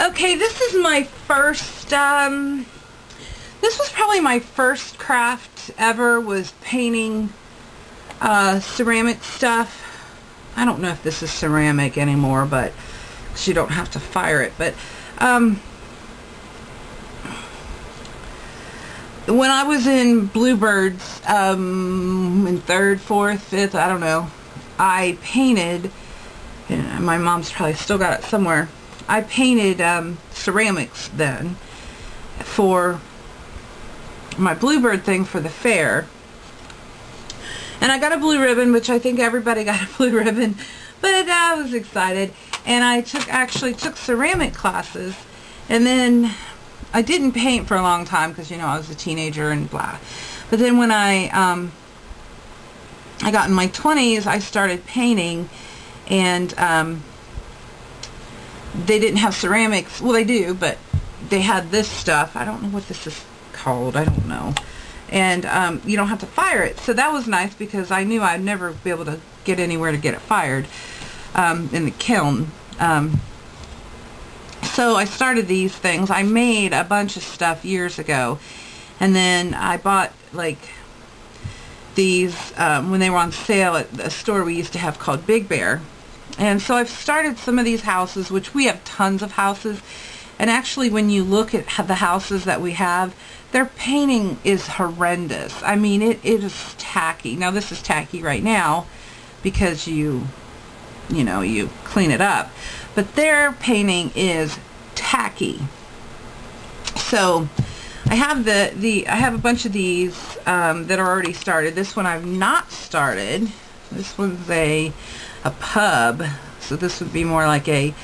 Okay, this is my first, this was probably my first craft ever, was painting ceramic stuff. I don't know if this is ceramic anymore, but because you don't have to fire it. But when I was in Bluebirds, in 3rd, 4th, 5th, I don't know, I painted, and my mom's probably still got it somewhere, I painted ceramics then for my Bluebird thing for the fair. And I got a blue ribbon, which I think everybody got a blue ribbon, but I was excited. And I actually took ceramic classes, and then I didn't paint for a long time because, you know, I was a teenager and blah. But then when I got in my 20s, I started painting, and they didn't have ceramics. Well, they do, but they had this stuff. I don't know what this is called. I don't know. And you don't have to fire it. So that was nice because I knew I'd never be able to get anywhere to get it fired in the kiln. So I started these things. I made a bunch of stuff years ago. And then I bought like these when they were on sale at a store we used to have called Big Bear. And so I've started some of these houses, which we have tons of houses. And actually, when you look at the houses that we have, their painting is horrendous. I mean, it is tacky. Now, this is tacky right now because you know, you clean it up. But their painting is tacky. So I have I have a bunch of these that are already started. This one I've not started. This one's a pub. So this would be more like a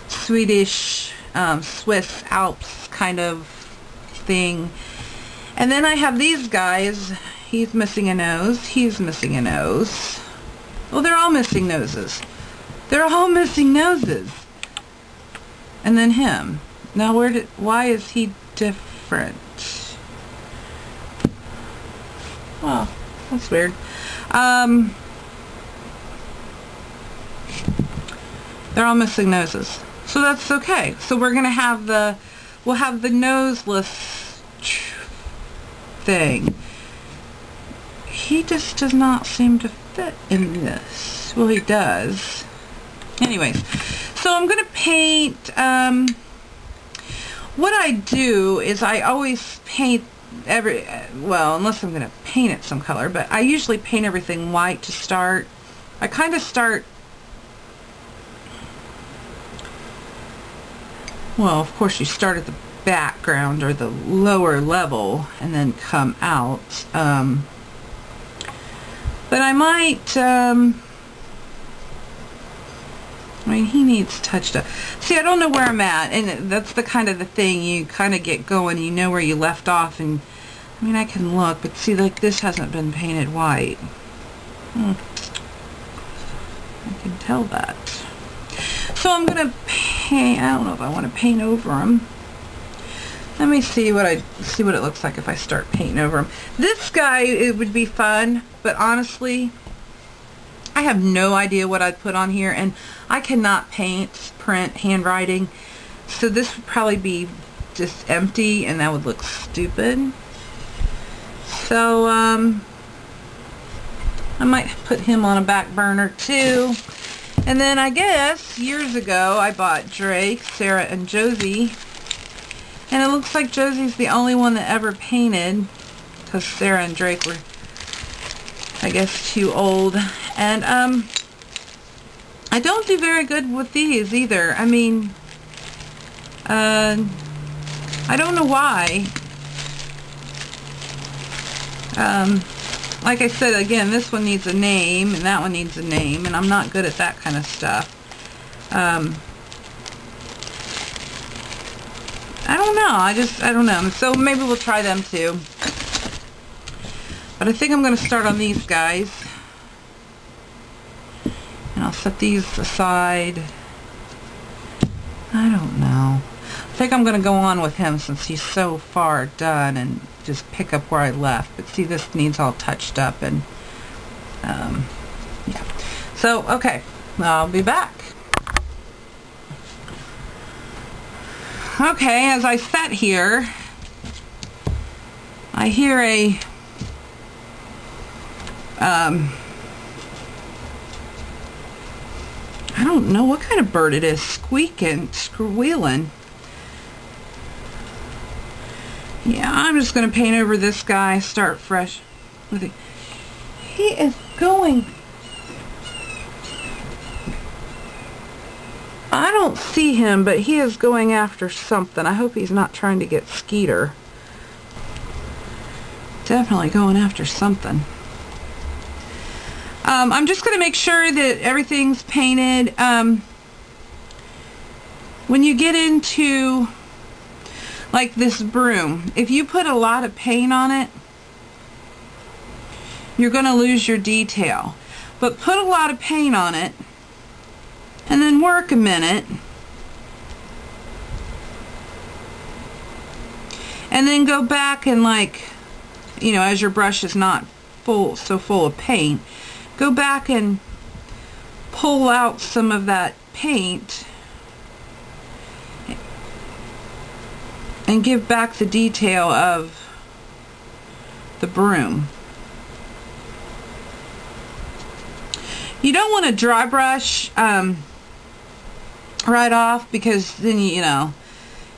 Swedish, Swiss Alps kind of thing. And then I have these guys. He's missing a nose. He's missing a nose. Well, they're all missing noses. They're all missing noses. And then him. Now, why is he different? Well, that's weird. They're all missing noses. So that's okay. So we're going to have we'll have the noseless thing. He just does not seem to fit in this. Well, he does. Anyways, so I'm going to paint, what I do is I always paint well, unless I'm going to paint it some color, but I usually paint everything white to start. I kind of start, well, of course you start at the background or the lower level and then come out. But I might, I mean, he needs touched up. See, I don't know where I'm at, and that's the kind of the thing, you kind of get going, you know where you left off, and I mean, I can look, but see, like, this hasn't been painted white. I can tell that. So I'm going to paint, I don't know if I want to paint over him. Let me see what it looks like if I start painting over him. This guy, it would be fun, but honestly, I have no idea what I'd put on here, and I cannot print handwriting, so this would probably be just empty, and that would look stupid. So, I might put him on a back burner too. And then I guess years ago I bought Drake, Sarah, and Josie, and it looks like Josie's the only one that ever painted, because Sarah and Drake were, I guess, too old. And I don't do very good with these either. I mean, I don't know why. Like I said, again, this one needs a name and that one needs a name, and I'm not good at that kind of stuff. I don't know. I don't know. So maybe we'll try them too. But I think I'm going to start on these guys. And I'll set these aside. I don't know. I think I'm going to go on with him since he's so far done and just pick up where I left. But see, this needs all touched up, and yeah. So, okay. I'll be back. Okay, as I sat here, I hear a I don't know what kind of bird it is, squeaking, squealing. Yeah, I'm just going to paint over this guy, start fresh with it. He is going... I don't see him, but he is going after something. I hope he's not trying to get Skeeter. Definitely going after something. I'm just going to make sure that everything's painted. When you get into like this broom, if you put a lot of paint on it, you're going to lose your detail. But put a lot of paint on it and then work a minute and then go back and, like, you know, as your brush is not full of paint, go back and pull out some of that paint and give back the detail of the broom. You don't want to dry brush right off, because then you know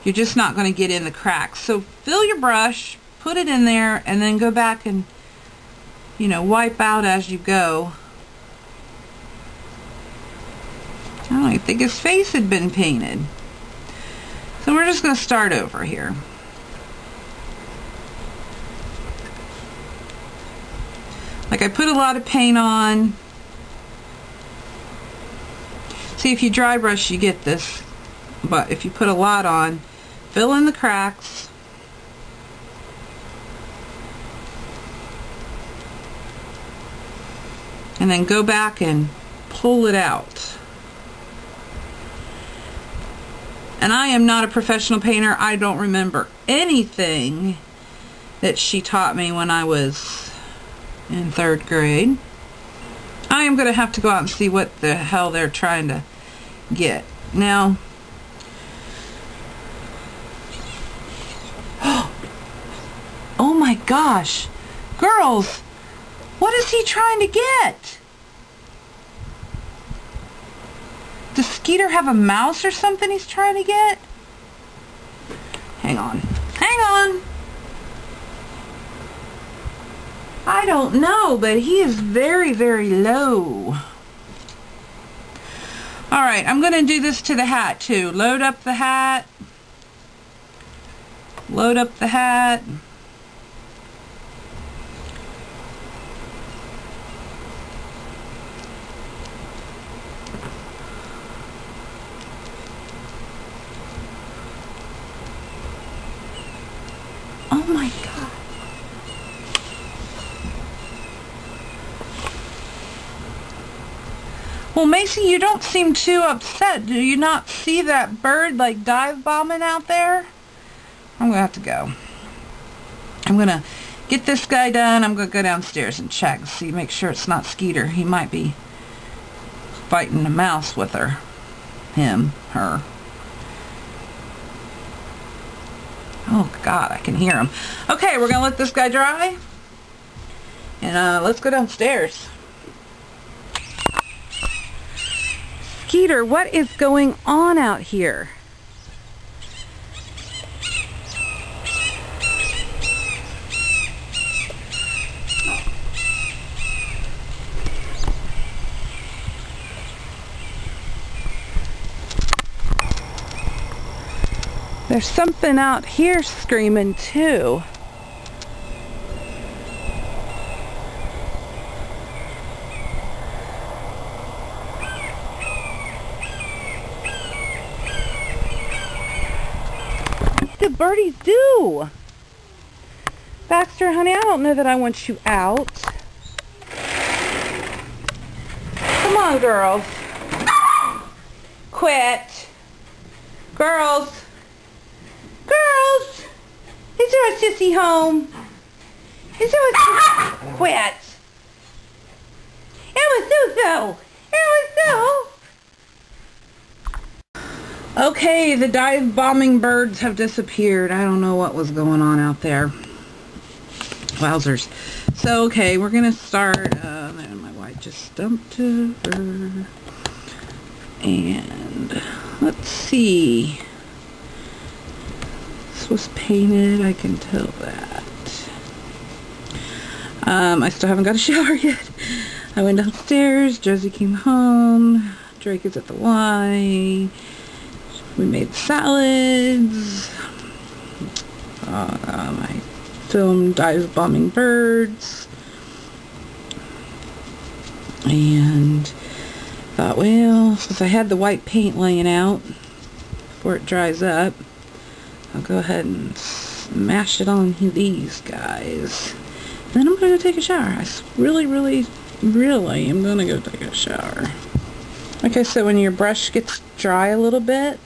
you're just not going to get in the cracks. So fill your brush, put it in there, and then go back and, you know, wipe out as you go. Oh, I think his face had been painted. So we're just going to start over here. Like, I put a lot of paint on. See, if you dry brush, you get this. But if you put a lot on, fill in the cracks. And then go back and pull it out. And I am not a professional painter. I don't remember anything that she taught me when I was in 3rd grade. I am going to have to go out and see what the hell they're trying to get. Now, oh my gosh, girls, what is he trying to get? Does Skeeter have a mouse or something he's trying to get? Hang on. Hang on. I don't know, but he is very, very low. Alright, I'm going to do this to the hat too. Load up the hat. Load up the hat. Oh my God. Well, Macy, you don't seem too upset. Do you not see that bird like dive bombing out there? I'm gonna have to go. I'm gonna get this guy done. I'm gonna go downstairs and check and see, make sure it's not Skeeter. He might be fighting a mouse with her. Him, her. Oh God, I can hear him. Okay, we're gonna let this guy dry. And let's go downstairs. Skeeter, what is going on out here? There's something out here screaming too. What do birdies do? Baxter, honey, I don't know that I want you out. Come on, girls. Quit. Girls. Girls! Is there a sissy home? Is there a sissy? Quit! It was so-so! It was so! Okay, the dive bombing birds have disappeared. I don't know what was going on out there. Wowzers. So, okay, we're going to start, and my white just dumped over. And, let's see. This was painted, I can tell that. I still haven't got a shower yet. I went downstairs, Josie came home, Drake is at the Y. We made salads. I filmed dive bombing birds. And thought, well, since I had the white paint laying out before it dries up, I'll go ahead and smash it on these guys. Then I'm going to go take a shower. I really am going to go take a shower. Okay, so when your brush gets dry a little bit,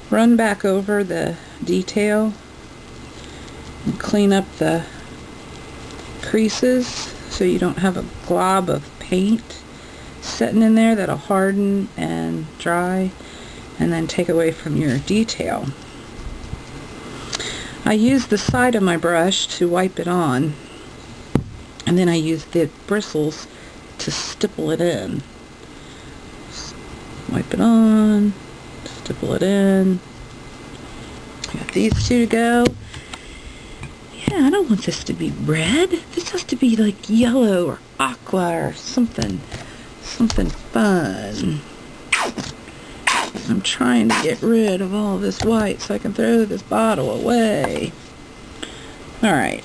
run back over the detail and clean up the creases so you don't have a glob of paint sitting in there that'll harden and dry and then take away from your detail. I use the side of my brush to wipe it on, and then I use the bristles to stipple it in. Just wipe it on, stipple it in. Got these two to go. Yeah, I don't want this to be red. This has to be like yellow or aqua or something fun. I'm trying to get rid of all this white so I can throw this bottle away. Alright.